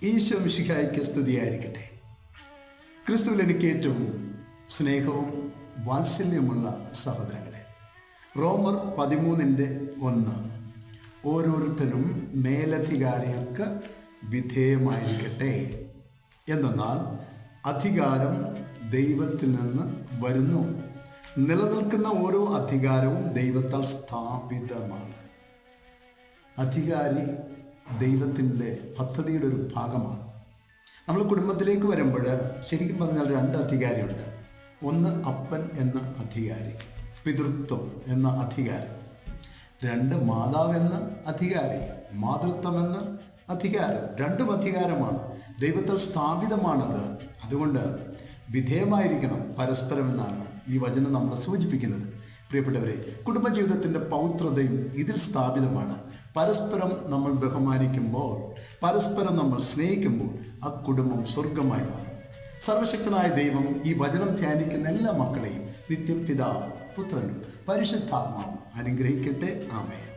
ഈശോ മിശിഹായ്ക്ക് സ്തുതിയായിരിക്കട്ടെ. ക്രിസ്തുവിൽ എനിക്ക് ഏറ്റവും സ്നേഹവും വാത്സല്യമുള്ള സഹോദരങ്ങളെ, റോമർ 13:1 ഓരോരുത്തരും മേലധികാരികൾക്ക് വിധേയമായിരിക്കട്ടെ. എന്തെന്നാൽ അധികാരം ദൈവത്തിൽ നിന്ന് വരുന്നു. നിലനിൽക്കുന്ന ഓരോ അധികാരവും ദൈവത്താൽ സ്ഥാപിതമാണ്. അധികാരി ദൈവത്തിൻ്റെ പദ്ധതിയുടെ ഒരു ഭാഗമാണ്. നമ്മൾ കുടുംബത്തിലേക്ക് വരുമ്പോൾ ശരിക്കും പറഞ്ഞാൽ 2 അധികാരിയുണ്ട്. ഒന്ന് അപ്പൻ എന്ന അധികാരി, പിതൃത്വം എന്ന അധികാരം. 2 മാതാവ് എന്ന അധികാരി, മാതൃത്വം എന്ന അധികാരം. 2 അധികാരമാണ്, ദൈവത്താൽ സ്ഥാപിതമാണത്. അതുകൊണ്ട് വിധേയമായിരിക്കണം പരസ്പരം എന്നാണ് ഈ വചനം നമ്മളെ സൂചിപ്പിക്കുന്നത്. പ്രിയപ്പെട്ടവരെ, കുടുംബജീവിതത്തിൻ്റെ പൗത്രതയും ഇതിൽ സ്ഥാപിതമാണ്. പരസ്പരം നമ്മൾ ബഹുമാനിക്കുമ്പോൾ, പരസ്പരം നമ്മൾ സ്നേഹിക്കുമ്പോൾ ആ കുടുംബം സ്വർഗമായി മാറും. സർവശക്തനായ ദൈവം ഈ വചനം ധ്യാനിക്കുന്ന എല്ലാ മക്കളെയും നിത്യം പിതാവും പുത്രനും പരിശുദ്ധാത്മാവും അനുഗ്രഹിക്കട്ടെ. ആമേൻ.